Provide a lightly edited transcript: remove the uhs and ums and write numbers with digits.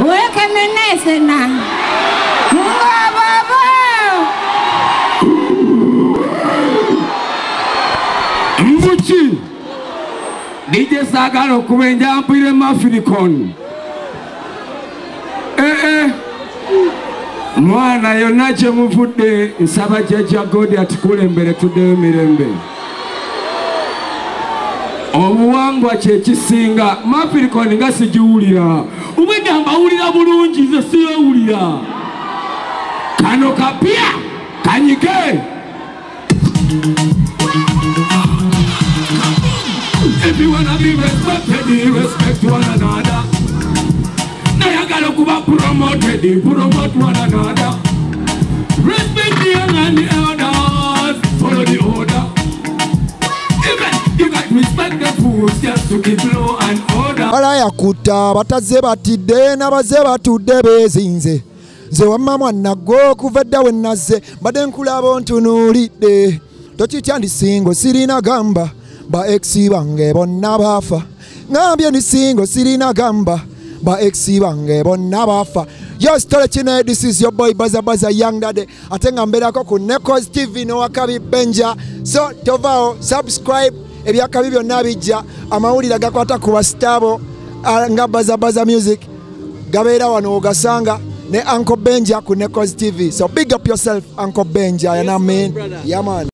Weke menese na. Mvuchi. DJ Sagalo kuwenja mpire mafirikon. Mwana yonache mufude nsaba jaja godi atukule mbere tudewe mirembe. Obuwangwa kyekisinga mafirikoni nga sijuwulira ubwegamba wulira bulungi nze siyewulira kano kapya kanyike. If you wanna be respected, respect one another. Nayagala kuba promoted, promote one another. Respect the young and the elders, follow the order. You got respect the fools just to keep law and order. Alaya kuta bataze batide nabaze batude bezinze. Nze wamma mwana gwo kuvedda we nazze badde nkulaba ntunuulidde. Tokitya ndi singo sirina gamba ba ex bange bonna bafa. Ngambye ndi singo sirina gamba ba ex bange bonna bafa. Yo story chine, this is your boy Baza Young Daddy. Atenga mberako ku NEKOZ TV no wakabi benja. So tovao subscribe ebyakabi byonna bijja amawulira gakwata ku bastabo nga Baza music gabeera wano ogasanga ne Uncle Benja ku NEKOZ TV. So big up yourself Uncle Benja, you know what I mean? Yeah man.